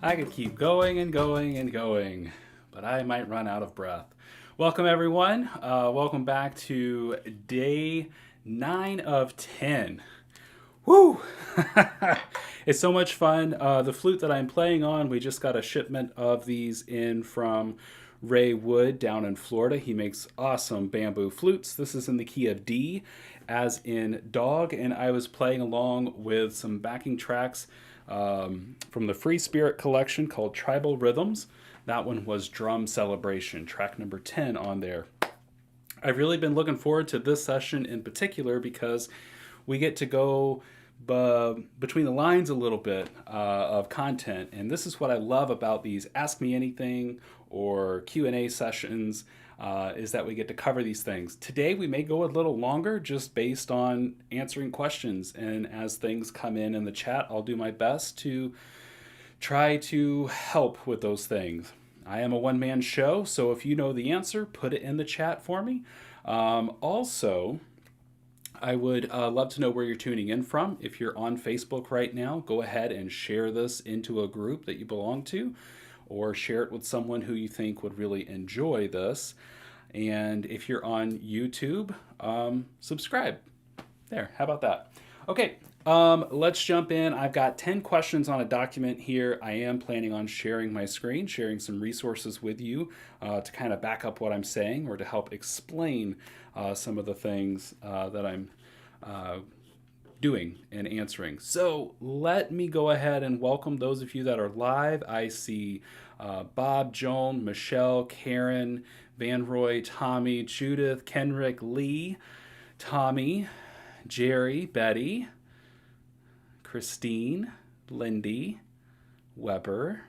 I could keep going and going and going, but I might run out of breath. Welcome, everyone. Welcome back to day 9 of 10. Woo! It's so much fun. The flute that I'm playing on, we just got a shipment of these in from Ray Wood down in Florida. He makes awesome bamboo flutes. This is in the key of D, as in dog, and I was playing along with some backing tracks from the Free Spirit collection called Tribal Rhythms. That one was Drum Celebration, track number 10 on there. I've really been looking forward to this session in particular because we get to go between the lines a little bit of content, and this is what I love about these Ask Me Anything or Q&A sessions, is that we get to cover these things. Today we may go a little longer just based on answering questions, and as things come in the chat, I'll do my best to try to help with those things. I am a one-man show, so if you know the answer, put it in the chat for me. Also, I would love to know where you're tuning in from. If you're on Facebook right now, go ahead and share this into a group that you belong to, or share it with someone who you think would really enjoy this. And if you're on YouTube, subscribe. There, how about that? Okay, let's jump in. I've got 10 questions on a document here. I am planning on sharing my screen, sharing some resources with you to kind of back up what I'm saying or to help explain some of the things that I'm doing and answering. So let me go ahead and welcome those of you that are live. I see Bob, Joan, Michelle, Karen, Van Roy, Tommy, Judith, Kenrick, Lee, Tommy, Jerry, Betty, Christine, Lindy, Weber,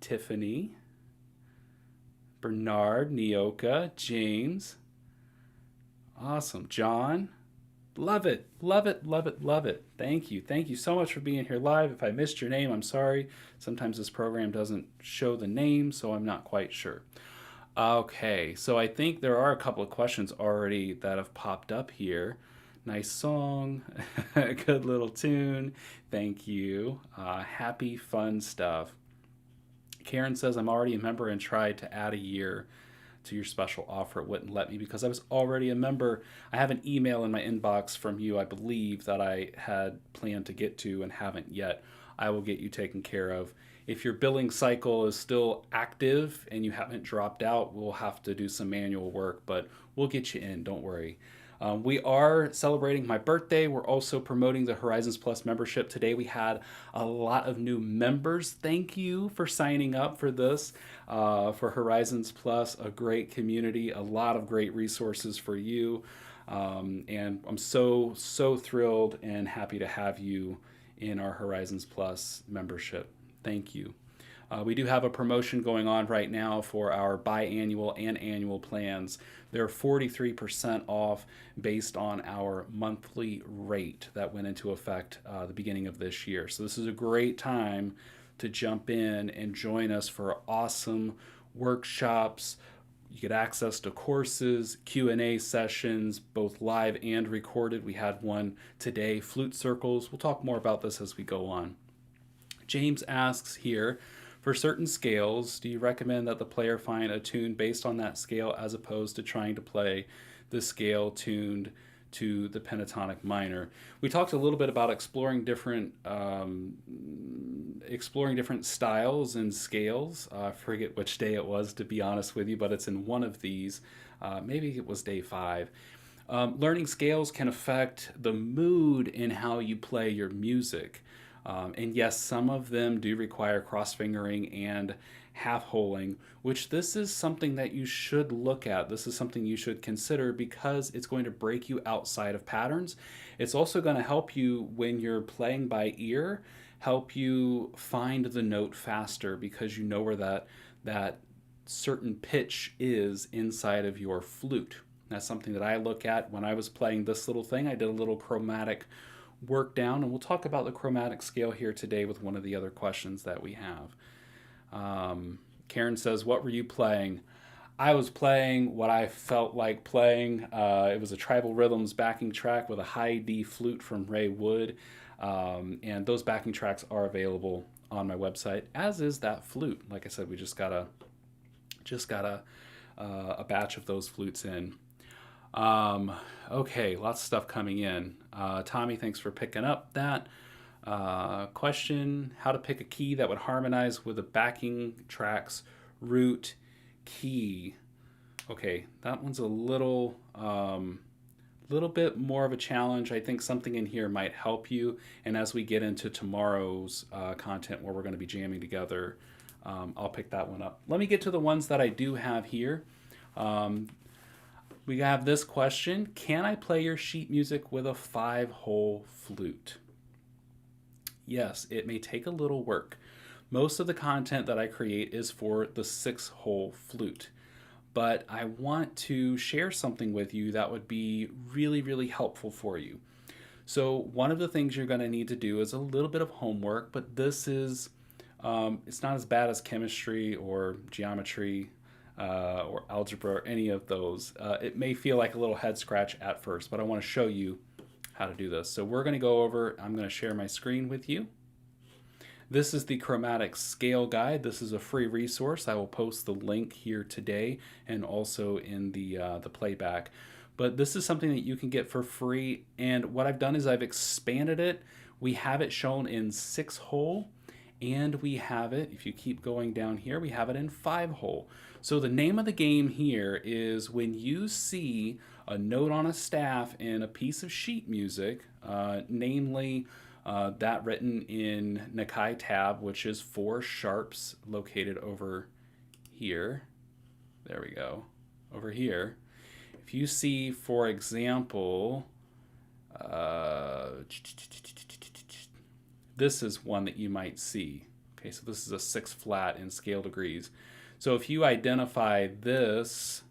Tiffany, Bernard, Neoka, James. Awesome. John. Love it. Love it. Love it. Love it. Thank you. Thank you so much for being here live. If I missed your name, I'm sorry. Sometimes this program doesn't show the name, so I'm not quite sure. Okay, so I think there are a couple of questions already that have popped up here. Nice song, good little tune. Thank you. Happy, fun stuff. Karen says, I'm already a member and tried to add a year to your special offer. It wouldn't let me because I was already a member. I have an email in my inbox from you, I believe, that I had planned to get to and haven't yet. I will get you taken care of. If your billing cycle is still active and you haven't dropped out, we'll have to do some manual work, but we'll get you in, don't worry. We are celebrating my birthday. We're also promoting the Horizons Plus membership. Today we had a lot of new members. Thank you for signing up for this, for Horizons Plus, a great community, a lot of great resources for you. And I'm so thrilled and happy to have you in our Horizons Plus membership. Thank you. We do have a promotion going on right now for our biannual and annual plans. They're 43% off based on our monthly rate that went into effect the beginning of this year. So this is a great time to jump in and join us for awesome workshops. You get access to courses, Q&A sessions, both live and recorded. We had one today, flute circles. We'll talk more about this as we go on. James asks here, for certain scales, do you recommend that the player find a tune based on that scale as opposed to trying to play the scale tuned to the pentatonic minor? We talked a little bit about exploring different styles and scales. I forget which day it was, to be honest with you, but it's in one of these. Maybe it was day 5. Learning scales can affect the mood in how you play your music. And yes, some of them do require cross-fingering and half-holing, which this is something that you should look at. This is something you should consider because it's going to break you outside of patterns. It's also going to help you when you're playing by ear, help you find the note faster because you know where that certain pitch is inside of your flute. That's something that I look at when I was playing this little thing. I did a little chromatic work down, and we'll talk about the chromatic scale here today with one of the other questions that we have. Karen says, what were you playing? I was playing what I felt like playing. It was a Tribal Rhythms backing track with a high D flute from Ray Wood. And those backing tracks are available on my website, as is that flute. Like I said, we just got a batch of those flutes in. Okay, lots of stuff coming in. Tommy, thanks for picking up that. Question: how to pick a key that would harmonize with the backing track's root key? Okay, that one's a little bit more of a challenge. I think something in here might help you. And as we get into tomorrow's content where we're going to be jamming together, I'll pick that one up. Let me get to the ones that I do have here. We have this question: can I play your sheet music with a 5-hole flute? Yes, it may take a little work. Most of the content that I create is for the 6-hole flute, but I want to share something with you that would be really, really helpful for you. So one of the things you're going to need to do is a little bit of homework, but this is, it's not as bad as chemistry or geometry or algebra or any of those. It may feel like a little head scratch at first, but I want to show you how to do this. So we're going to go over, I'm going to share my screen with you. This is the chromatic scale guide. This is a free resource. I will post the link here today and also in the playback. But this is something that you can get for free. And what I've done is I've expanded it. We have it shown in 6-hole, and we have it, if you keep going down here, we have it in 5-hole. So the name of the game here is when you see a note on a staff in a piece of sheet music, namely that written in Nakai tab, which is 4 sharps located over here. There we go, over here. If you see, for example, this is one that you might see. Okay, so this is a 6 flat in scale degrees. So if you identify this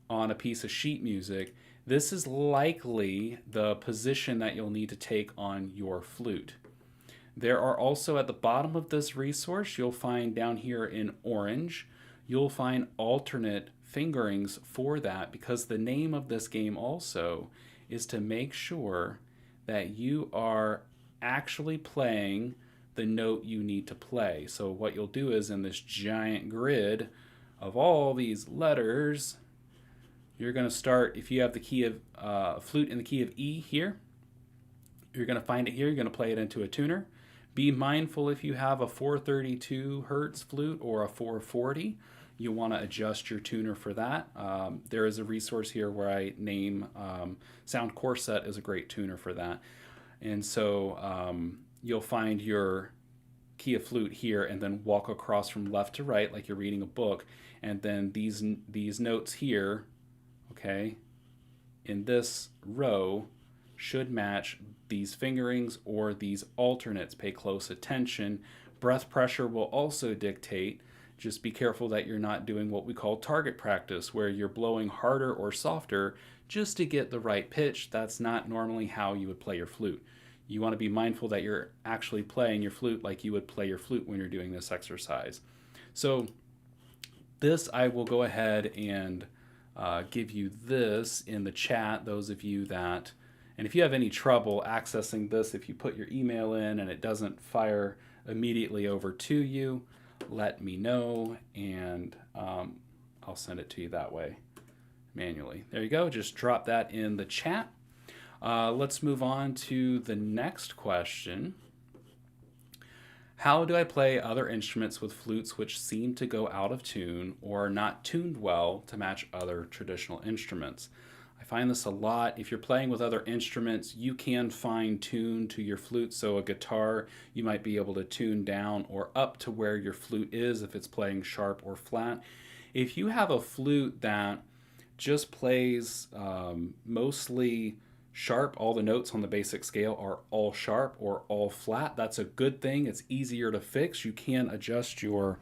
on a piece of sheet music, this is likely the position that you'll need to take on your flute. There are also, at the bottom of this resource, you'll find down here in orange, you'll find alternate fingerings for that, because the name of this game also is to make sure that you are actually playing the note you need to play. So what you'll do is, in this giant grid of all these letters, you're going to start, if you have the key of flute in the key of E here, you're going to find it here, you're going to play it into a tuner. Be mindful, if you have a 432 hertz flute or a 440, you want to adjust your tuner for that. There is a resource here where I name Sound Core Set is a great tuner for that. And so you'll find your key of flute here, and then walk across from left to right like you're reading a book. And then these notes here, okay, in this row should match these fingerings or these alternates. Pay close attention. Breath pressure will also dictate. Just be careful that you're not doing what we call target practice, where you're blowing harder or softer just to get the right pitch. That's not normally how you would play your flute. You want to be mindful that you're actually playing your flute like you would play your flute when you're doing this exercise. So this, I will go ahead and give you this in the chat, those of you that, and if you have any trouble accessing this, if you put your email in and it doesn't fire immediately over to you, let me know, and I'll send it to you that way manually. There you go, just drop that in the chat. Let's move on to the next question. How do I play other instruments with flutes which seem to go out of tune or are not tuned well to match other traditional instruments? I find this a lot. If you're playing with other instruments, you can fine tune to your flute. So a guitar, you might be able to tune down or up to where your flute is if it's playing sharp or flat. If you have a flute that just plays mostly sharp, all the notes on the basic scale are all sharp or all flat, that's a good thing. It's easier to fix. You can adjust your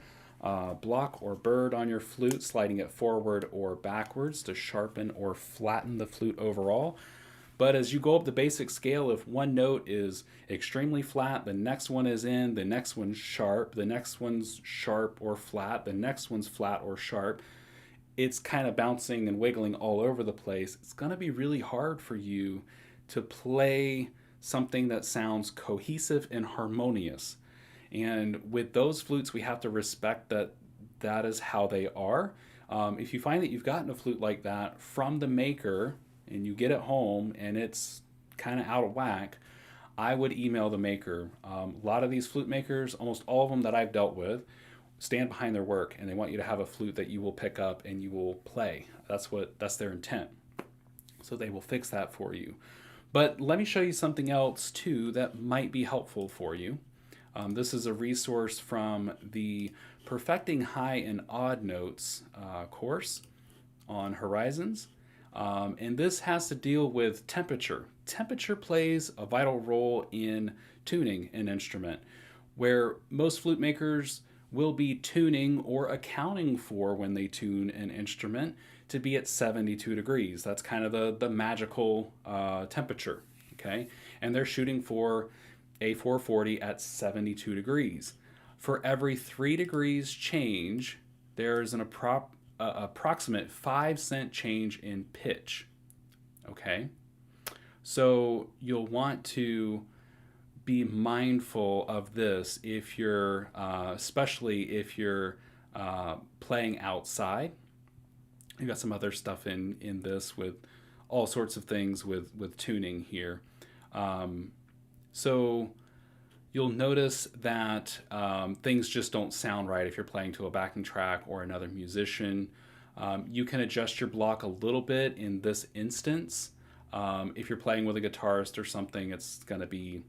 block or bird on your flute, sliding it forward or backwards to sharpen or flatten the flute overall. But as you go up the basic scale, if one note is extremely flat, the next one is in, the next one's sharp, the next one's sharp or flat, the next one's flat or sharp, it's kind of bouncing and wiggling all over the place. It's going to be really hard for you to play something that sounds cohesive and harmonious. And with those flutes, we have to respect that that is how they are. If you find that you've gotten a flute like that from the maker and you get it home and it's kind of out of whack, I would email the maker. A lot of these flute makers, almost all of them that I've dealt with, stand behind their work and they want you to have a flute that you will pick up and you will play. That's their intent. So they will fix that for you. But let me show you something else too that might be helpful for you. This is a resource from the Perfecting High and Odd Notes course on Horizons. And this has to deal with temperature. Temperature plays a vital role in tuning an instrument, where most flute makers will be tuning or accounting for when they tune an instrument to be at 72 degrees. That's kind of the magical temperature, okay? And they're shooting for a 440 at 72 degrees. For every 3 degrees change, there's an approximate 5 cent change in pitch, okay? So you'll want to be mindful of this if you're, especially if you're playing outside. You've got some other stuff in this with all sorts of things with tuning here. So you'll notice that things just don't sound right if you're playing to a backing track or another musician. You can adjust your block a little bit in this instance. If you're playing with a guitarist or something, it's going to be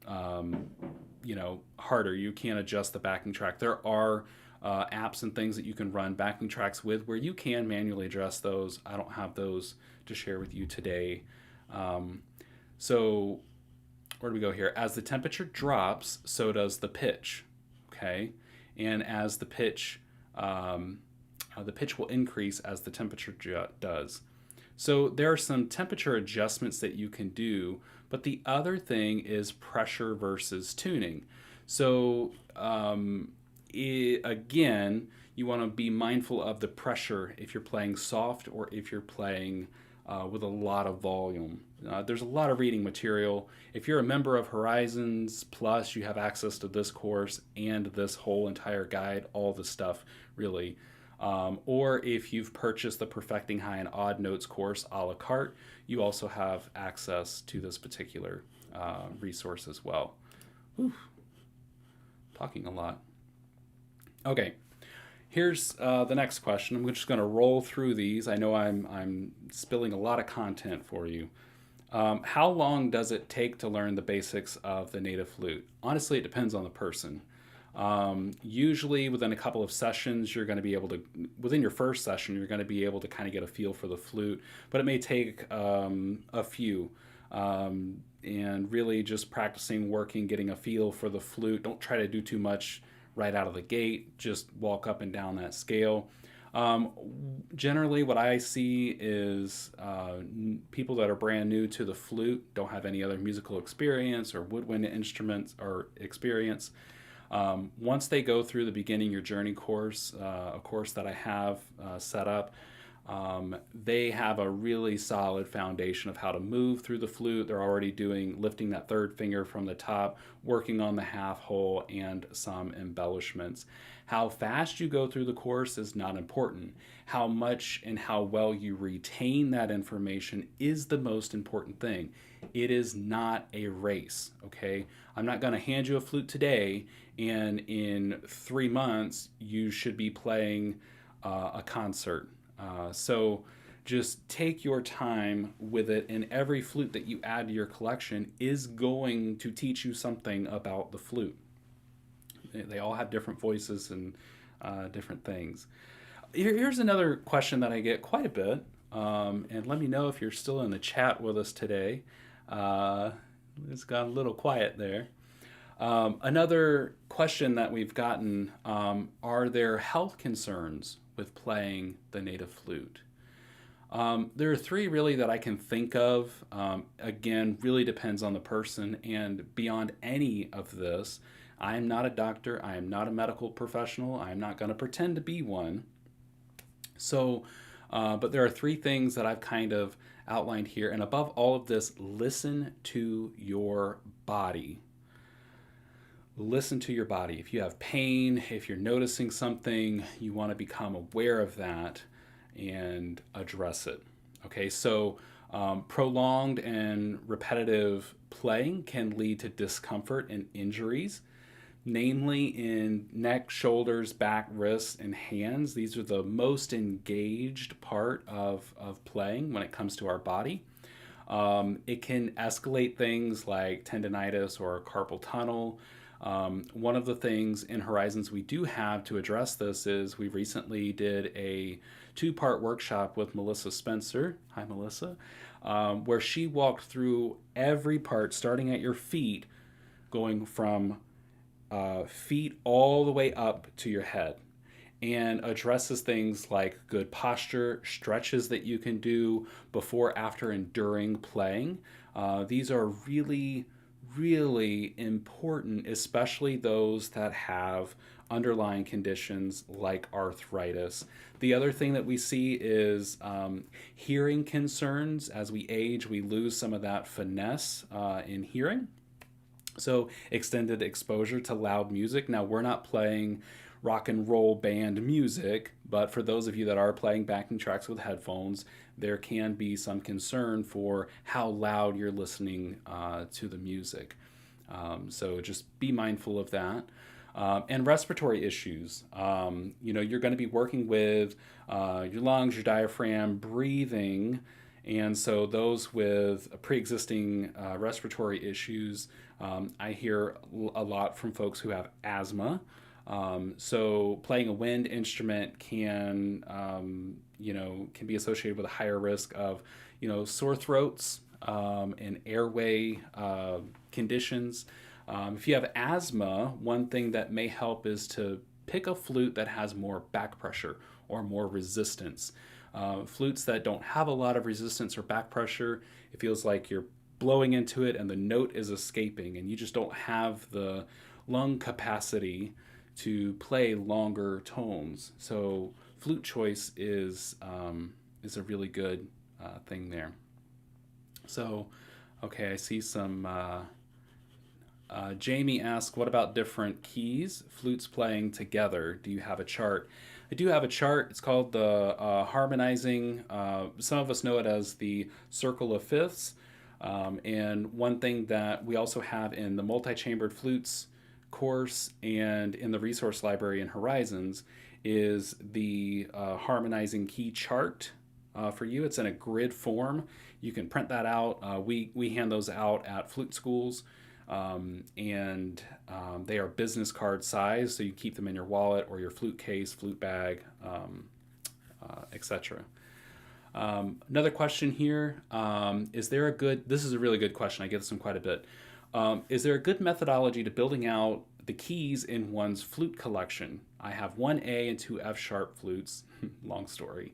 harder. You can't adjust the backing track. There are apps and things that you can run backing tracks with where you can manually adjust those. I don't have those to share with you today. So where do we go here? As the temperature drops, so does the pitch. Okay, and as the pitch will increase as the temperature does. So there are some temperature adjustments that you can do, but the other thing is pressure versus tuning. So again, you want to be mindful of the pressure if you're playing soft or if you're playing with a lot of volume. There's a lot of reading material. If you're a member of Horizons Plus, you have access to this course and this whole entire guide, all the stuff really. Or if you've purchased the Perfecting High and Odd Notes course a la carte, you also have access to this particular resource as well. Whew. Talking a lot. Okay, here's the next question. I'm just going to roll through these. I know I'm spilling a lot of content for you. How long does it take to learn the basics of the native flute? Honestly, it depends on the person. Usually within a couple of sessions, you're going to be able to, within your first session, you're going to be able to kind of get a feel for the flute, but it may take a few. And really just practicing, working, getting a feel for the flute. Don't try to do too much right out of the gate. Just walk up and down that scale. Generally, what I see is people that are brand new to the flute, don't have any other musical experience or woodwind instruments or experience. Once they go through the Beginning Your Journey course, a course that I have set up, they have a really solid foundation of how to move through the flute. They're already lifting that third finger from the top, working on the half hole and some embellishments. How fast you go through the course is not important. How much and how well you retain that information is the most important thing. It is not a race, okay? I'm not going to hand you a flute today and in 3 months you should be playing a concert. So just take your time with it, and every flute that you add to your collection is going to teach you something about the flute. They all have different voices and different things. Here's another question that I get quite a bit, and let me know if you're still in the chat with us today. It's got a little quiet there. Another question that we've gotten, are there health concerns with playing the native flute? There are 3 really that I can think of. Again, really depends on the person, and beyond any of this, I am not a doctor, I am not a medical professional, I am not going to pretend to be one. So But there are three things that I've kind of outlined here. And above all of this, listen to your body. Listen to your body. If you have pain, if you're noticing something, you want to become aware of that and address it. Okay, so prolonged and repetitive playing can lead to discomfort and injuries, namely in neck, shoulders, back, wrists, and hands. These are the most engaged part of playing when it comes to our body. It can escalate things like tendonitis or carpal tunnel. One of the things in Horizons we do have to address this is we recently did a two-part workshop with Melissa Spencer. Hi, Melissa. Where she walked through every part, starting at your feet, going from feet all the way up to your head, and addresses things like good posture, stretches that you can do before, after, and during playing. These are really, really important, especially those that have underlying conditions like arthritis. The other thing that we see is hearing concerns. As we age, we lose some of that finesse in hearing. So, extended exposure to loud music. Now, we're not playing rock and roll band music, but for those of you that are playing backing tracks with headphones, there can be some concern for how loud you're listening to the music. So just be mindful of that. And respiratory issues. You're going to be working with your lungs, your diaphragm, breathing. And so those with pre-existing respiratory issues, I hear a lot from folks who have asthma. So playing a wind instrument can be associated with a higher risk of, sore throats and airway conditions. If you have asthma, one thing that may help is to pick a flute that has more back pressure or more resistance. Flutes that don't have a lot of resistance or back pressure, it feels like you're blowing into it and the note is escaping, and you just don't have the lung capacity to play longer tones. So flute choice is a really good thing there. So, okay, I see some. Jamie asked, "What about different keys? Flutes playing together? Do you have a chart?" I do have a chart. It's called the harmonizing. Some of us know it as the circle of fifths. And one thing that we also have in the multi-chambered flutes course and in the resource library in Horizons is the harmonizing key chart for you. It's in a grid form. You can print that out. We hand those out at flute schools. And they are business card size, so you keep them in your wallet or your flute case, flute bag, etc. Another question here, this is a really good question, I get this one quite a bit. Is there a good methodology to building out the keys in one's flute collection? I have one A and two F sharp flutes, long story,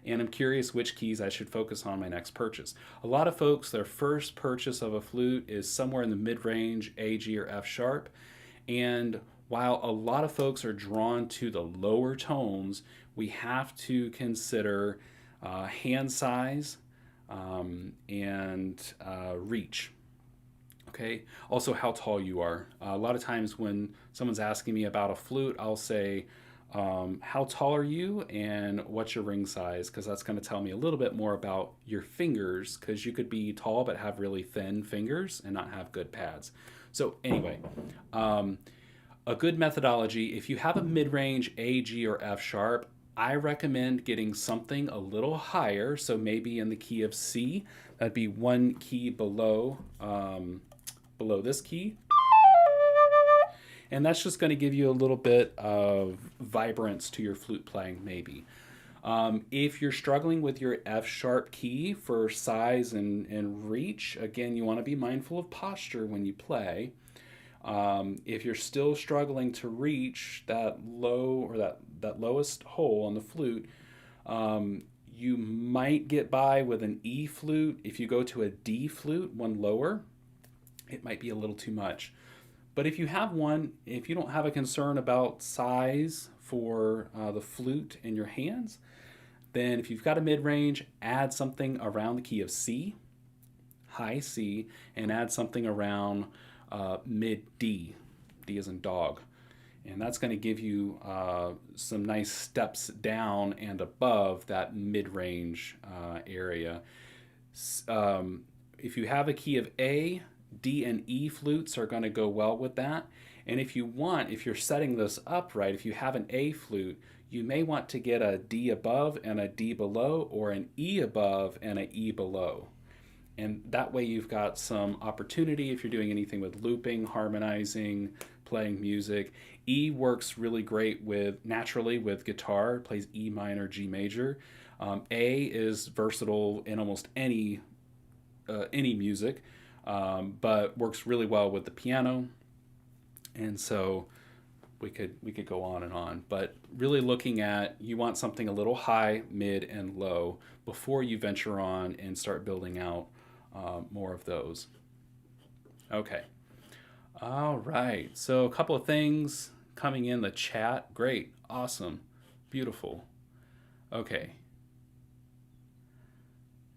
and I'm curious which keys I should focus on my next purchase. A lot of folks, their first purchase of a flute is somewhere in the mid-range, A, G, or F sharp. And while a lot of folks are drawn to the lower tones, we have to consider hand size and reach. Okay. Also, how tall you are. A lot of times when someone's asking me about a flute, I'll say, how tall are you and what's your ring size? Because that's going to tell me a little bit more about your fingers, because you could be tall but have really thin fingers and not have good pads. So anyway, a good methodology, if you have a mid-range A, G, or F sharp, I recommend getting something a little higher. So maybe in the key of C, that'd be one key below this key. And that's just going to give you a little bit of vibrance to your flute playing, maybe. If you're struggling with your F sharp key for size and reach, again, you want to be mindful of posture when you play. If you're still struggling to reach that low or that lowest hole on the flute, you might get by with an E flute. If you go to a D flute, one lower, it might be a little too much. But if you don't have a concern about size for the flute in your hands, Then if you've got a mid-range, add something around the key of C, high C, and add something around mid D, D as in dog. And that's going to give you some nice steps down and above that mid-range area. If you have a key of A, D, and E flutes are going to go well with that. And if you want, if you're setting this up right, if you have an A flute, you may want to get a D above and a D below, or an E above and an E below. And that way you've got some opportunity if you're doing anything with looping, harmonizing, playing music. E works really great naturally with guitar, it plays E minor, G major. A is versatile in almost any music, but works really well with the piano. And so we could go on and on, but really looking at, you want something a little high, mid, and low before you venture on and start building out more of those. Okay. All right. So a couple of things coming in the chat. Great. Awesome. Beautiful. Okay.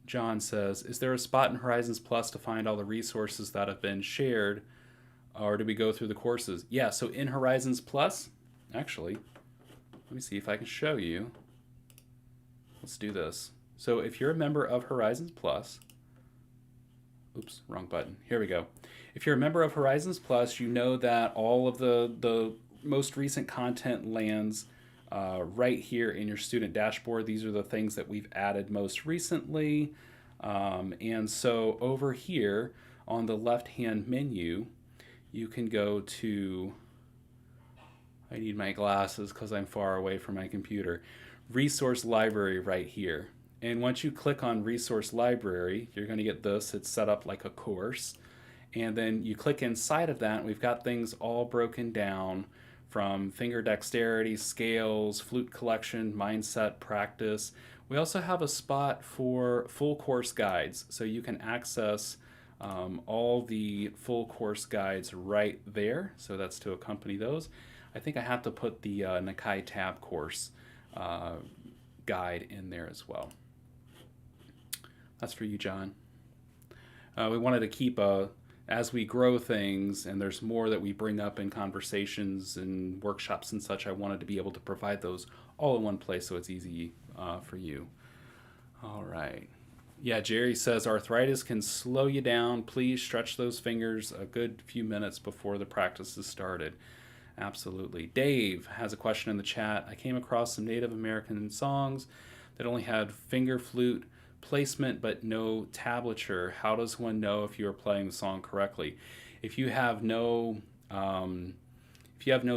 John says, is there a spot in Horizons Plus to find all the resources that have been shared, or do we go through the courses? Yeah, so in Horizons Plus, actually, let me see if I can show you. Let's do this. So if you're a member of Horizons Plus, oops, wrong button. Here we go. If you're a member of Horizons Plus, you know that all of the most recent content lands right here in your student dashboard. These are the things that we've added most recently. And so over here on the left-hand menu, you can go to, I need my glasses because I'm far away from my computer, Resource Library right here. And once you click on Resource Library, you're going to get this. It's set up like a course. And then you click inside of that, and we've got things all broken down from finger dexterity, scales, flute collection, mindset, practice. We also have a spot for full course guides, so you can access all the full course guides right there. So that's to accompany those. I think I have to put the Nakai Tab course guide in there as well. That's for you, John. We wanted to keep as we grow things and there's more that we bring up in conversations and workshops and such, I wanted to be able to provide those all in one place so it's easy for you. All right. Yeah, Jerry says arthritis can slow you down. Please stretch those fingers a good few minutes before the practice is started. Absolutely. Dave has a question in the chat. I came across some Native American songs that only had finger flute placement but no tablature. How does one know if you are playing the song correctly? If you have no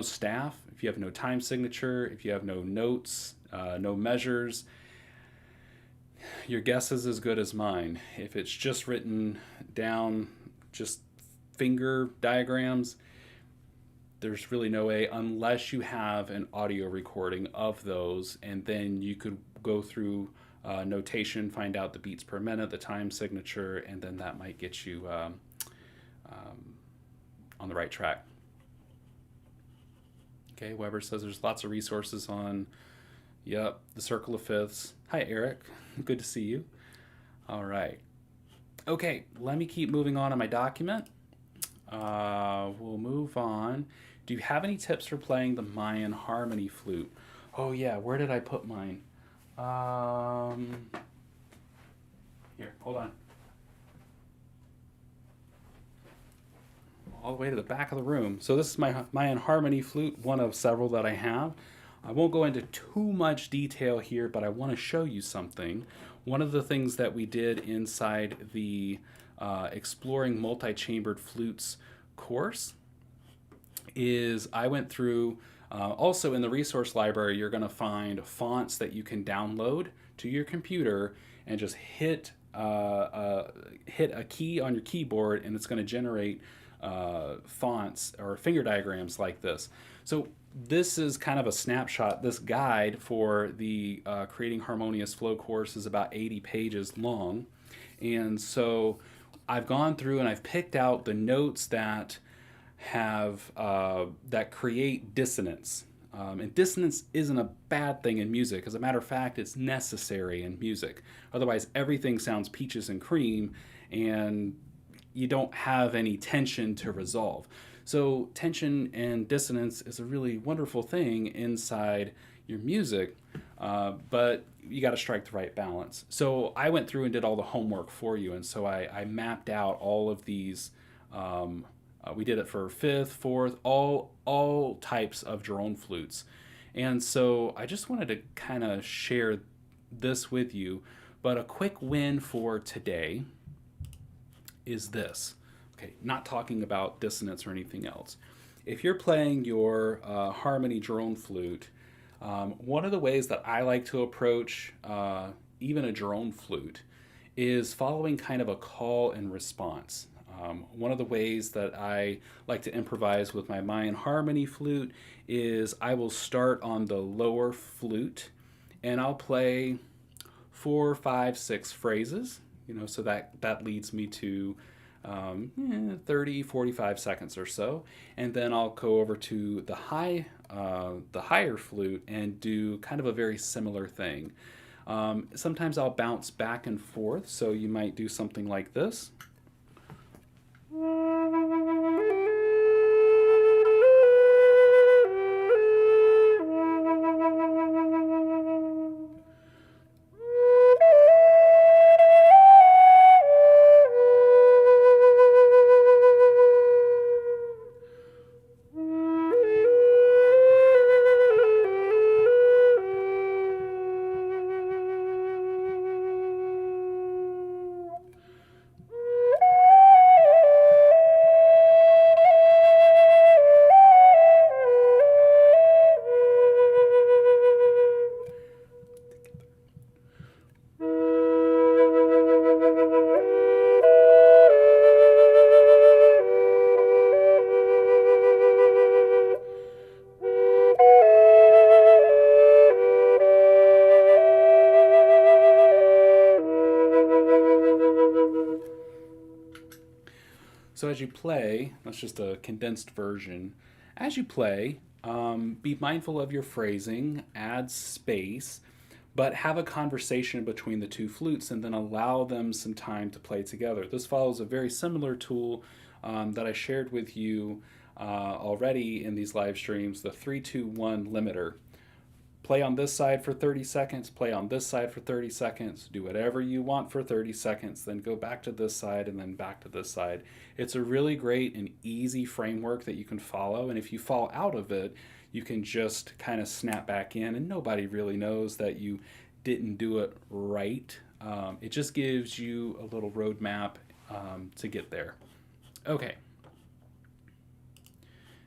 staff, if you have no time signature, if you have no notes, no measures, your guess is as good as mine. If it's just written down, just finger diagrams, there's really no way, unless you have an audio recording of those, and then you could go through notation, find out the beats per minute, the time signature, and then that might get you on the right track. Okay, Weber says there's lots of resources on, yep, the Circle of Fifths. Hi, Eric. Good to see you. All right. Okay, let me keep moving on in my document. We'll move on. Do you have any tips for playing the Mayan harmony flute? Oh yeah, where did I put mine? Here, hold on. All the way to the back of the room. So this is my Mayan harmony flute, one of several that I have. I won't go into too much detail here, but I want to show you something. One of the things that we did inside the Exploring Multi-Chambered Flutes course is I went through, also in the resource library, you're going to find fonts that you can download to your computer and just hit a key on your keyboard, and it's going to generate fonts or finger diagrams like this. So this is kind of a snapshot. This guide for the Creating Harmonious Flow course is about 80 pages long. And so I've gone through and I've picked out the notes that have that create dissonance. And dissonance isn't a bad thing in music. As a matter of fact, it's necessary in music. Otherwise, everything sounds peaches and cream, and you don't have any tension to resolve. So, tension and dissonance is a really wonderful thing inside your music, but you got to strike the right balance. So, I went through and did all the homework for you, and so I mapped out all of these. We did it for fifth, fourth, all types of drone flutes, and so I just wanted to kind of share this with you. But a quick win for today is this. Okay, not talking about dissonance or anything else. If you're playing your harmony drone flute, one of the ways that I like to approach even a drone flute is following kind of a call and response. One of the ways that I like to improvise with my Mayan harmony flute is I will start on the lower flute and I'll play 4, 5, 6 phrases, so that leads me to 30, 45 seconds or so. And then I'll go over to the higher flute and do kind of a very similar thing. Sometimes I'll bounce back and forth, so you might do something like this. So as you play, that's just a condensed version. As you play, be mindful of your phrasing, add space, but have a conversation between the two flutes and then allow them some time to play together. This follows a very similar tool that I shared with you already in these live streams, the 3-2-1 limiter. Play on this side for 30 seconds, play on this side for 30 seconds, do whatever you want for 30 seconds, then go back to this side and then back to this side. It's a really great and easy framework that you can follow, and if you fall out of it, you can just kind of snap back in, and nobody really knows that you didn't do it right. It just gives you a little roadmap to get there. Okay.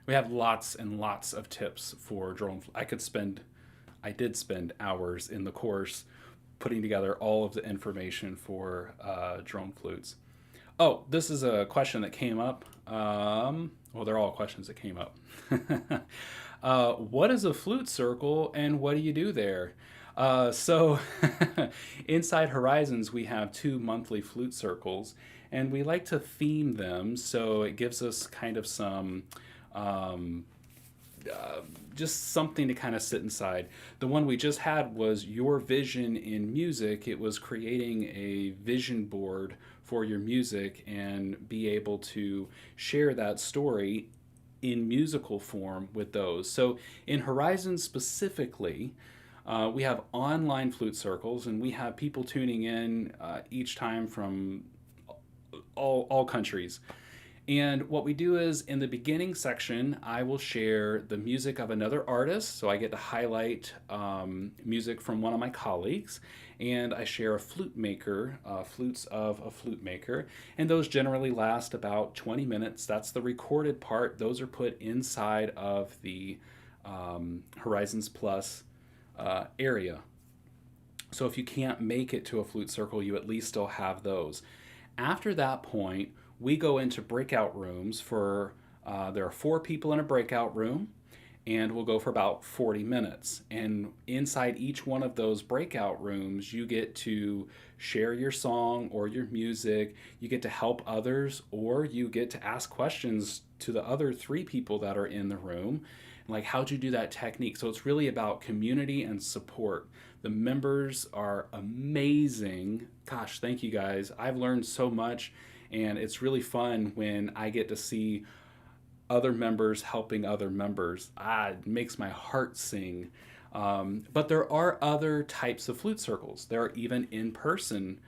We have lots and lots of tips for drone. I did spend hours in the course putting together all of the information for drone flutes. Oh, this is a question that came up. Well, they're all questions that came up. What is a flute circle and what do you do there? So inside Horizons, we have 2 monthly flute circles, and we like to theme them so it gives us kind of some just something to kind of sit inside. The one we just had was your vision in music. It was creating a vision board for your music and be able to share that story in musical form with those. So in Horizon specifically, we have online flute circles, and we have people tuning in each time from all countries. And what we do is in the beginning section, I will share the music of another artist. So I get to highlight music from one of my colleagues, and I share a flute maker, flutes of a flute maker. And those generally last about 20 minutes. That's the recorded part. Those are put inside of the Horizons Plus area. So if you can't make it to a flute circle, you at least still have those. After that point, we go into breakout rooms for, there are 4 people in a breakout room, and we'll go for about 40 minutes. And inside each one of those breakout rooms, you get to share your song or your music, you get to help others, or you get to ask questions to the other three people that are in the room. Like, how'd you do that technique? So it's really about community and support. The members are amazing. Gosh, thank you guys. I've learned so much, and it's really fun when I get to see other members helping other members. It makes my heart sing. But there are other types of flute circles. There are even in-person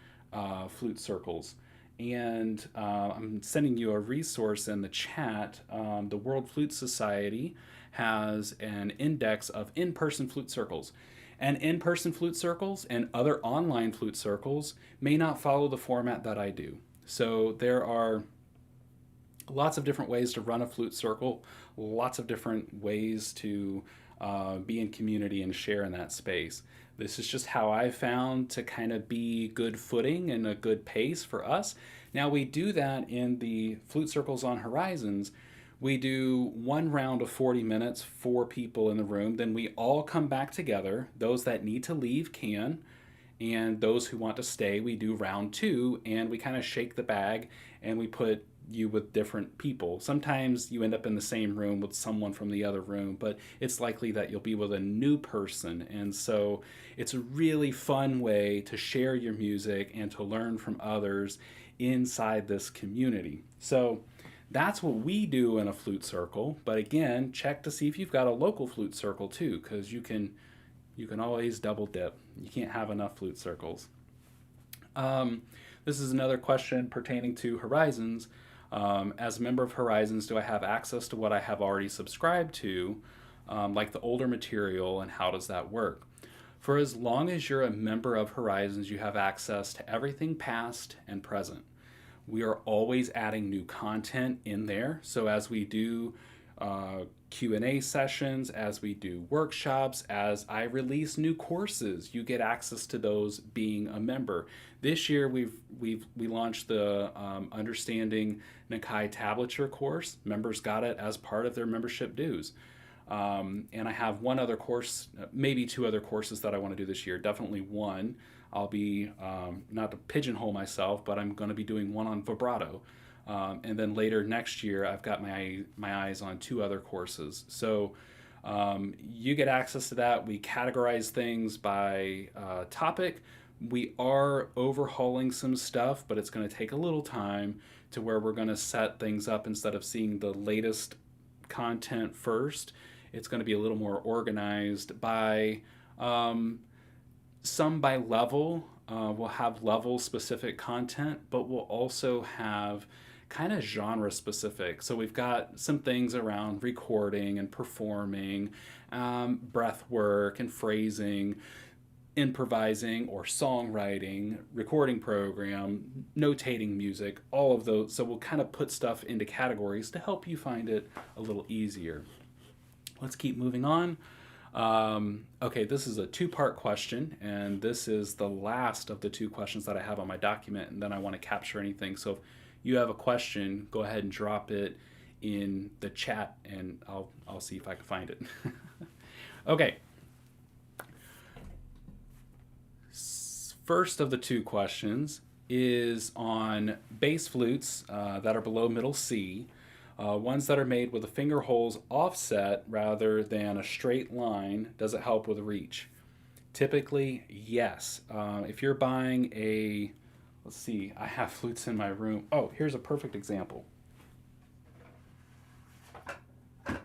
flute circles. And I'm sending you a resource in the chat. The World Flute Society has an index of in-person flute circles. And in-person flute circles and other online flute circles may not follow the format that I do. So there are lots of different ways to run a flute circle, lots of different ways to be in community and share in that space. This is just how I found to kind of be good footing and a good pace for us. Now we do that in the Flute Circles on Horizons. We do one round of 40 minutes, 4 people in the room. Then we all come back together. Those that need to leave can, and those who want to stay, we do round 2, and we kind of shake the bag and we put you with different people. Sometimes you end up in the same room with someone from the other room, but it's likely that you'll be with a new person. And so it's a really fun way to share your music and to learn from others inside this community. So that's what we do in a flute circle. But again, check to see if you've got a local flute circle too, because you can always double dip. You can't have enough flute circles. This is another question pertaining to Horizons. As a member of Horizons, do I have access to what I have already subscribed to, like the older material, and how does that work? For as long as you're a member of Horizons, you have access to everything past and present. We are always adding new content in there. So as we do Q&A sessions, as we do workshops, as I release new courses, you get access to those being a member. This year we launched the Understanding Nakai Tablature course. Members got it as part of their membership dues. And I have one other course, maybe 2 other courses that I want to do this year. Definitely one. I'll be, not to pigeonhole myself, but I'm going to be doing one on vibrato. And then later next year, I've got my eyes on 2 other courses. So you get access to that. We categorize things by topic. We are overhauling some stuff, but it's going to take a little time to where we're going to set things up. Instead of seeing the latest content first, it's going to be a little more organized by some by level. We'll have level specific content, but we'll also have kind of genre specific. So we've got some things around recording and performing, breath work and phrasing, improvising or songwriting, recording program, notating music, all of those. So we'll kind of put stuff into categories to help you find it a little easier. Let's keep moving on. Okay, this is a 2-part question, and this is the last of the 2 questions that I have on my document, and then I want to capture anything. So if you have a question, go ahead and drop it in the chat, and I'll see if I can find it. Okay. First of the 2 questions is on bass flutes that are below middle C. Ones that are made with the finger holes offset rather than a straight line, does it help with reach? Typically, yes. If you're buying a, let's see, I have flutes in my room. Oh, here's a perfect example. I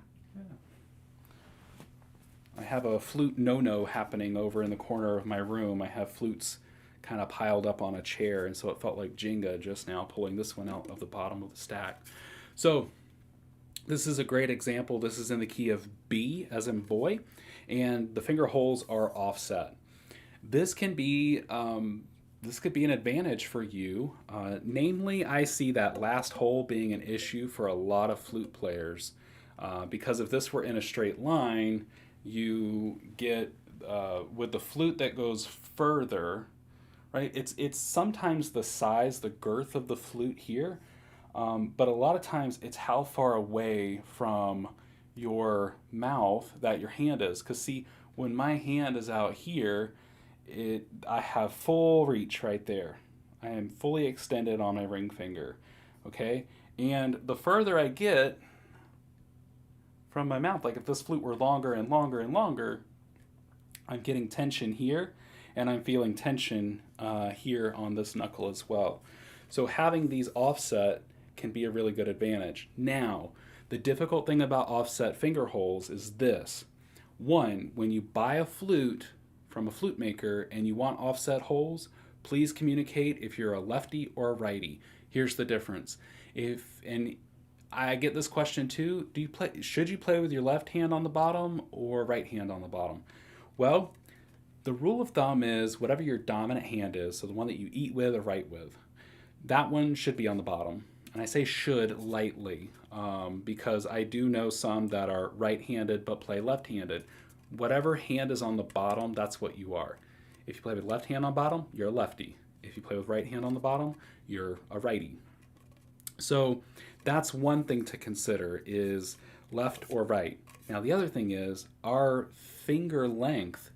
have a flute no-no happening over in the corner of my room. I have flutes kind of piled up on a chair, and so it felt like Jenga just now, pulling this one out of the bottom of the stack. So this is a great example. This is in the key of B as in boy, and the finger holes are offset. This can be this could be an advantage for you. Namely, I see that last hole being an issue for a lot of flute players, because if this were in a straight line, you get with the flute that goes further, right? It's sometimes the size, the girth of the flute here. But a lot of times it's how far away from your mouth that your hand is. Because see, when my hand is out here, I have full reach right there. I am fully extended on my ring finger. Okay? And the further I get from my mouth, like if this flute were longer and longer and longer, I'm getting tension here, and I'm feeling tension here on this knuckle as well. So having these offset can be a really good advantage. Now, the difficult thing about offset finger holes is this. One, when you buy a flute from a flute maker and you want offset holes, please communicate if you're a lefty or a righty. Here's the difference. And I get this question too, should you play with your left hand on the bottom or right hand on the bottom? Well, the rule of thumb is whatever your dominant hand is, so the one that you eat with or write with, that one should be on the bottom. And I say should lightly because I do know some that are right-handed but play left-handed. Whatever hand is on the bottom, that's what you are. If you play with left hand on bottom, you're a lefty. If you play with right hand on the bottom, you're a righty. So that's one thing to consider is left or right. Now the other thing is our finger length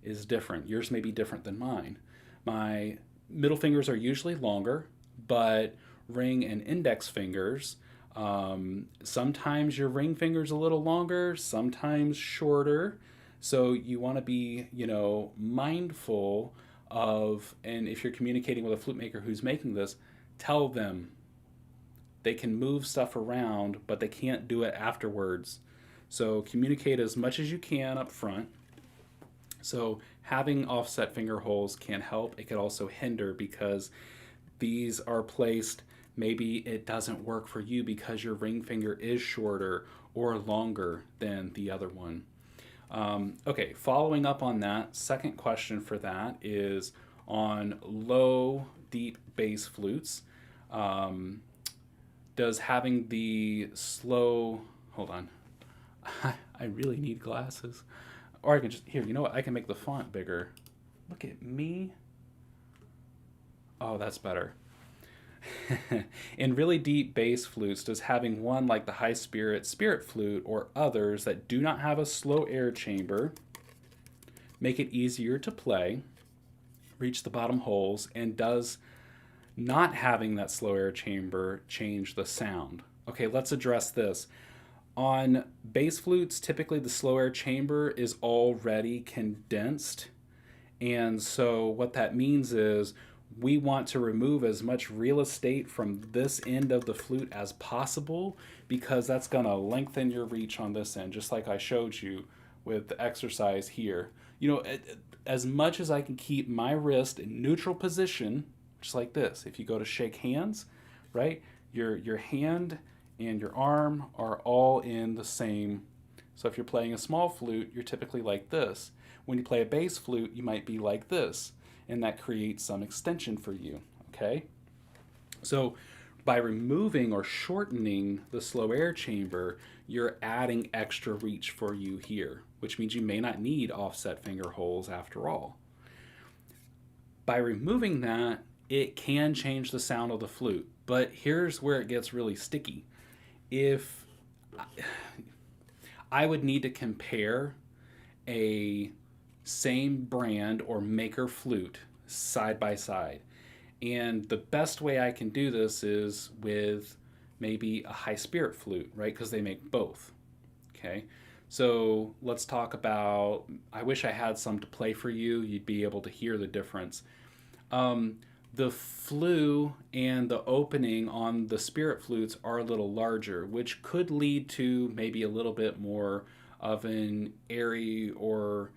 is different. Yours may be different than mine. My middle fingers are usually longer, but ring and index fingers, sometimes your ring finger's a little longer, sometimes shorter. So you want to be, mindful of, and if you're communicating with a flute maker who's making this, tell them they can move stuff around, but they can't do it afterwards. So communicate as much as you can up front. So having offset finger holes can help. It could also hinder because these are placed, maybe it doesn't work for you because your ring finger is shorter or longer than the other one. Okay, following up on that, second question for that is on low, deep bass flutes. Does having the slow, hold on, I really need glasses. Or I can just, here, you know what, I can make the font bigger. Look at me. Oh, that's better. In really deep bass flutes, does having one like the high spirit flute or others that do not have a slow air chamber make it easier to play, reach the bottom holes, and does not having that slow air chamber change the sound? Okay, let's address this. On bass flutes, typically the slow air chamber is already condensed, and so what that means is we want to remove as much real estate from this end of the flute as possible because that's going to lengthen your reach on this end, just like I showed you with the exercise here. As much as I can keep my wrist in neutral position, just like this. If you go to shake hands, right, your hand and your arm are all in the same. So if you're playing a small flute, you're typically like this. When you play a bass flute, you might be like this, and that creates some extension for you, okay? So by removing or shortening the slow air chamber, you're adding extra reach for you here, which means you may not need offset finger holes after all. By removing that, it can change the sound of the flute, but here's where it gets really sticky. If I would need to compare a same brand or maker flute side by side. And the best way I can do this is with maybe a high spirit flute, right? Because they make both. Okay. So let's talk about, I wish I had some to play for you. You'd be able to hear the difference. The flue and the opening on the spirit flutes are a little larger, which could lead to maybe a little bit more of an airy or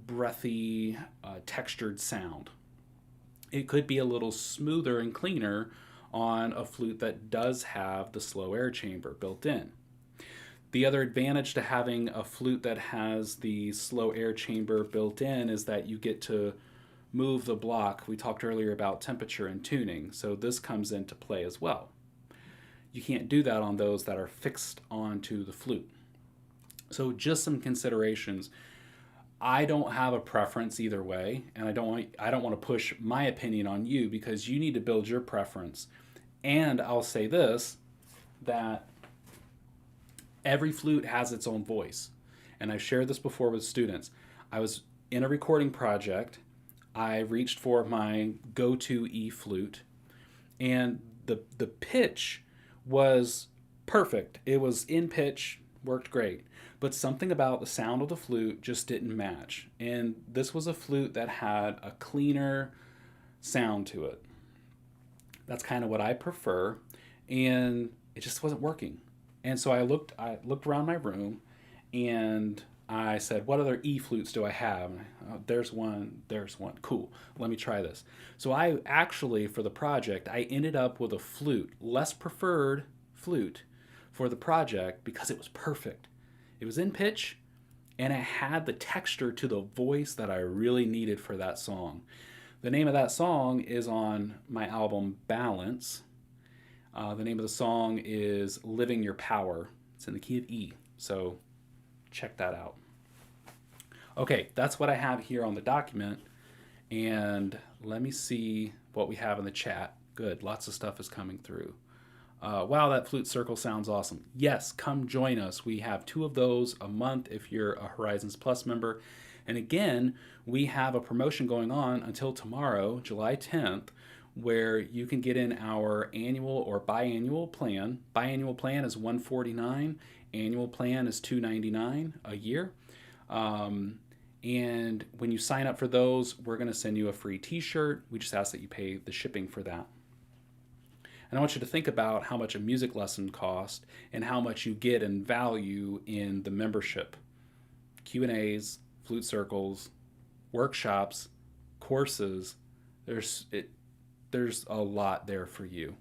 breathy, textured sound. It could be a little smoother and cleaner on a flute that does have the slow air chamber built in. The other advantage to having a flute that has the slow air chamber built in is that you get to move the block. We talked earlier about temperature and tuning, so this comes into play as well. You can't do that on those that are fixed onto the flute. So just some considerations. I don't have a preference either way, and I don't want to push my opinion on you because you need to build your preference. And I'll say this, that Every flute has its own voice. And I've shared this before with students. I was in a recording project. I reached for my go-to E flute, and the pitch was perfect. It was in pitch, worked great. But something about the sound of the flute just didn't match. And this was a flute that had a cleaner sound to it. That's kind of what I prefer, and it just wasn't working. And so I looked around my room, and I said, "What other E flutes do I have?" There's one. There's one. Cool. Let me try this. So I actually, for the project, I ended up with a flute, less preferred flute, for the project because it was perfect. It was in pitch, and it had the texture to the voice that I really needed for that song. The name of that song is on my album Balance. The name of the song is Living Your Power. It's in the key of E, so check that out. Okay, that's what I have here on the document. And let me see what we have in the chat. Good, lots of stuff is coming through. Wow, that flute circle sounds awesome. Yes, come join us. We have 2 of those a month if you're a Horizons Plus member. And again, we have a promotion going on until tomorrow, July 10th, where you can get in our annual or biannual plan. Biannual plan is $149. Annual plan is $299 a year. And when you sign up for those, we're going to send you a free t-shirt. We just ask that you pay the shipping for that. And I want you to think about how much a music lesson costs and how much you get in value in the membership. Q&As, flute circles, workshops, courses. There's a lot there for you.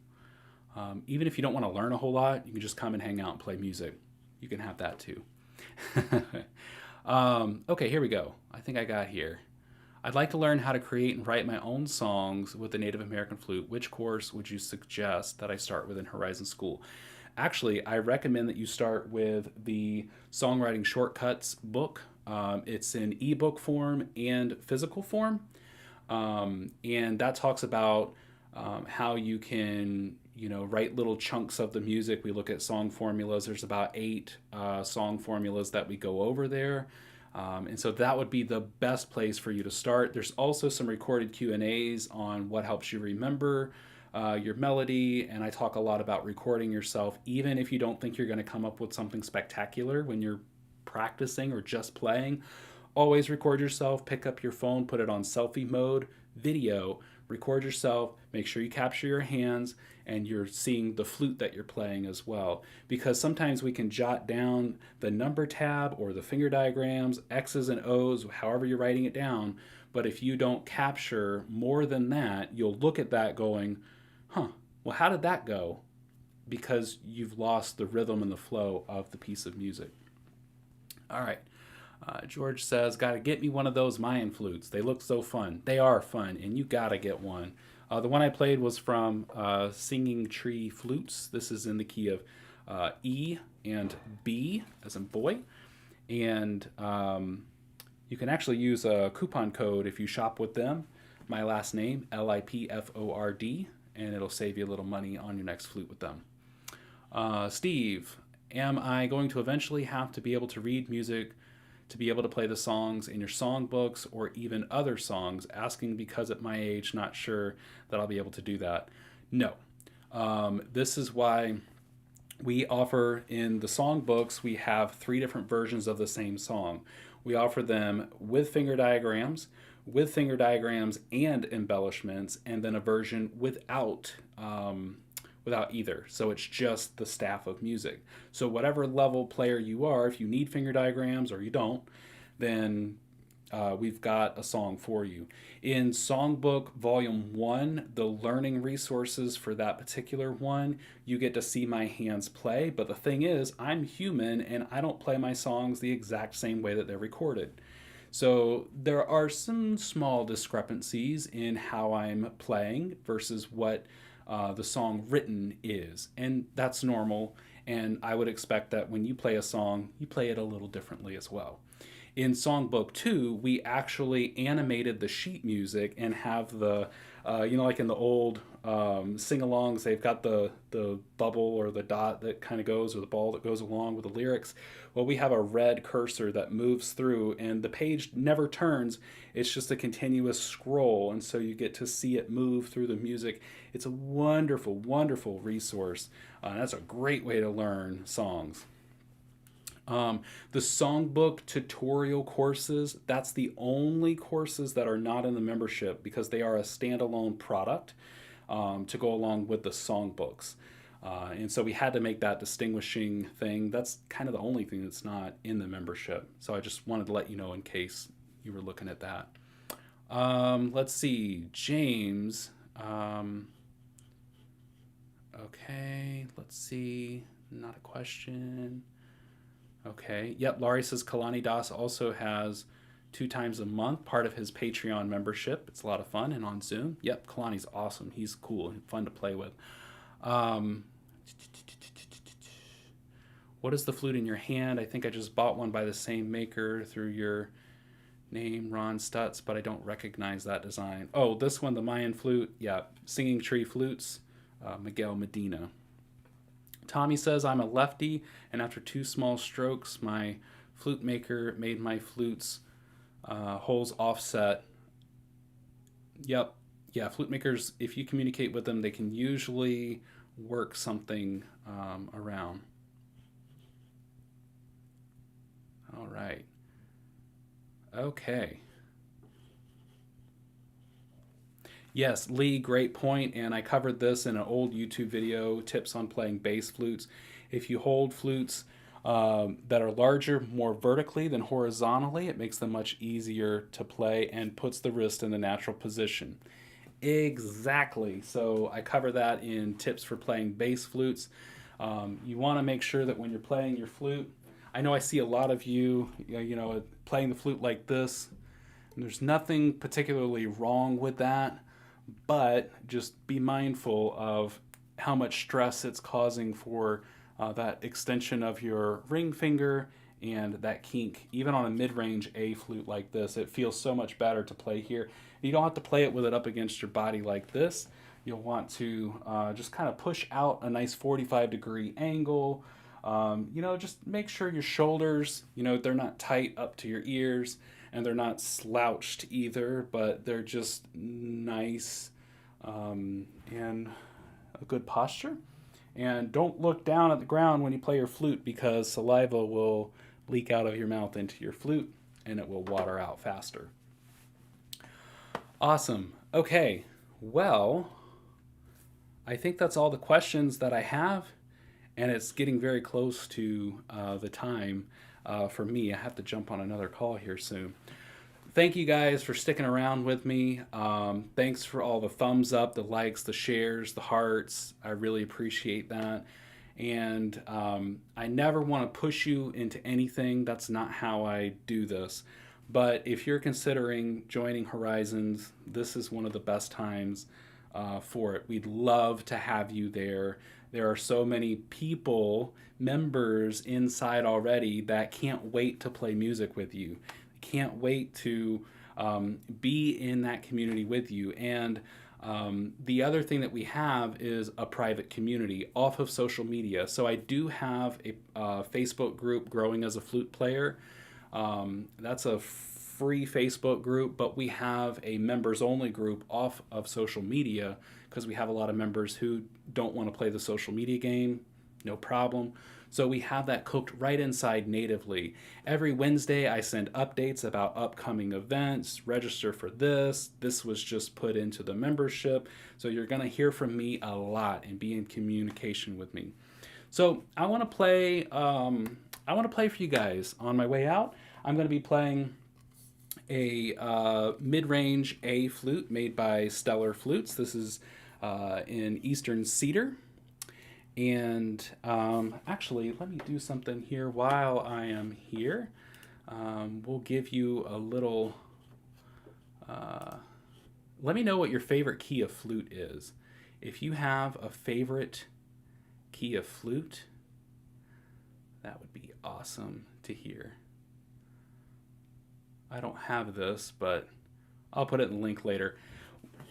Even if you don't want to learn a whole lot, you can just come and hang out and play music. You can have that too. Okay, here we go. I think I got here. I'd like to learn how to create and write my own songs with the Native American flute. Which course would you suggest that I start with in Horizon School? Actually, I recommend that you start with the Songwriting Shortcuts book. It's in ebook form and physical form. And that talks about how you can, write little chunks of the music. We look at song formulas. There's about 8 song formulas that we go over there. And so that would be the best place for you to start. There's also some recorded Q&As on what helps you remember your melody. And I talk a lot about recording yourself, even if you don't think you're going to come up with something spectacular when you're practicing or just playing. Always record yourself, pick up your phone, put it on selfie mode, video, record yourself, make sure you capture your hands and you're seeing the flute that you're playing as well. Because sometimes we can jot down the number tab or the finger diagrams, X's and O's, however you're writing it down. But if you don't capture more than that, you'll look at that going, well, how did that go? Because you've lost the rhythm and the flow of the piece of music. All right. George says, gotta get me one of those Mayan flutes. They look so fun. They are fun, and you gotta get one. The one I played was from Singing Tree Flutes. This is in the key of E and B, as in boy. And you can actually use a coupon code if you shop with them. My last name, LIPFORD, and it'll save you a little money on your next flute with them. Steve, am I going to eventually have to be able to read music to be able to play the songs in your songbooks or even other songs? Asking because at my age, not sure that I'll be able to do that. No. This is why we offer in the songbooks, we have 3 different versions of the same song. We offer them with finger diagrams and embellishments, and then a version without either. So it's just the staff of music. So whatever level player you are, if you need finger diagrams or you don't, then we've got a song for you. In Songbook Volume 1, the learning resources for that particular one, you get to see my hands play. But the thing is, I'm human and I don't play my songs the exact same way that they're recorded. So there are some small discrepancies in how I'm playing versus what the song written is. And that's normal. And I would expect that when you play a song, you play it a little differently as well. In Songbook 2, we actually animated the sheet music and have the, like in the old sing-alongs. They've got the bubble or the dot that kind of goes, or the ball that goes along with the lyrics. Well, we have a red cursor that moves through, and the page never turns. It's just a continuous scroll, and so you get to see it move through the music. It's a wonderful, wonderful resource. That's a great way to learn songs. The songbook tutorial courses, that's the only courses that are not in the membership because they are a standalone product to go along with the songbooks. And so we had to make that distinguishing thing. That's kind of the only thing that's not in the membership. So I just wanted to let you know in case you were looking at that. Let's see, James. Okay, let's see, not a question. Okay. Yep. Laurie says Kalani Das also has 2 times a month, part of his Patreon membership. It's a lot of fun and on Zoom. Yep. Kalani's awesome. He's cool. Fun to play with. What is the flute in your hand? I think I just bought one by the same maker through your name, Ron Stutz, but I don't recognize that design. Oh, this one, the Mayan flute. Yeah. Singing Tree Flutes, Miguel Medina. Tommy says, I'm a lefty, and after 2 small strokes, my flute maker made my flutes holes offset. Yep. Yeah, flute makers, if you communicate with them, they can usually work something around. All right. Okay. Yes, Lee, great point, and I covered this in an old YouTube video, tips on playing bass flutes. If you hold flutes that are larger more vertically than horizontally, it makes them much easier to play and puts the wrist in the natural position. Exactly. So I cover that in tips for playing bass flutes. You want to make sure that when you're playing your flute, I know I see a lot of you playing the flute like this. And there's nothing particularly wrong with that, but just be mindful of how much stress it's causing for that extension of your ring finger and that kink. Even on a mid-range A flute like this, it feels so much better to play here. You don't have to play it with it up against your body like this. You'll want to just kind of push out a nice 45-degree angle. Just make sure your shoulders, they're not tight up to your ears, and they're not slouched either, but they're just nice and a good posture. And don't look down at the ground when you play your flute, because saliva will leak out of your mouth into your flute and it will water out faster. Awesome. Okay, well, I think that's all the questions that I have, and it's getting very close to the time for me. I have to jump on another call here soon. Thank you guys for sticking around with me. Thanks for all the thumbs up, the likes, the shares, the hearts. I really appreciate that. And I never want to push you into anything. That's not how I do this. But if you're considering joining Horizons, this is one of the best times for it. We'd love to have you there. There are so many people, members inside already, that can't wait to play music with you. Can't wait to be in that community with you. And the other thing that we have is a private community off of social media. So I do have a Facebook group, Growing as a Flute Player. That's a free Facebook group, but we have a members only group off of social media because we have a lot of members who don't want to play the social media game. No problem. So we have that cooked right inside natively. Every Wednesday I send updates about upcoming events. Register for this. This was just put into the membership. So you're going to hear from me a lot and be in communication with me. So I want to play for you guys on my way out. I'm going to be playing a mid-range A flute made by Stellar Flutes. This is in Eastern Cedar. And actually, let me do something here while I am here. We'll give you a little... let me know what your favorite key of flute is. If you have a favorite key of flute, that would be awesome to hear. I don't have this, but I'll put it in the link later.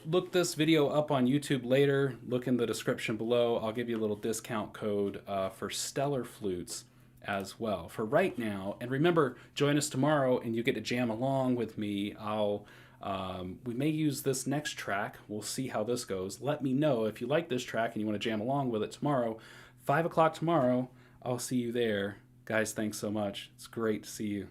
look this video up on YouTube later. Look in the description below. I'll give you a little discount code for Stellar Flutes as well. For right now, and remember, join us tomorrow and you get to jam along with me. We may use this next track. We'll see how this goes. Let me know if you like this track and you want to jam along with it tomorrow. 5 o'clock tomorrow. I'll see you there. Guys, thanks so much. It's great to see you.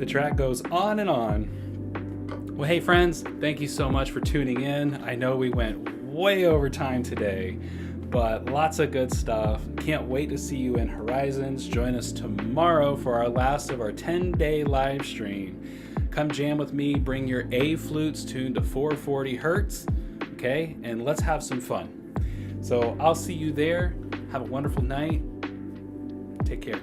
track goes on and on. Well, hey friends, thank you so much for tuning in. I know we went way over time today, but lots of good stuff. Can't wait to see you in Horizons. Join us tomorrow for our last of our 10-day live stream. Come jam with me, bring your A flutes tuned to 440 hertz, okay? And let's have some fun. So I'll see you there. Have a wonderful night. Take care.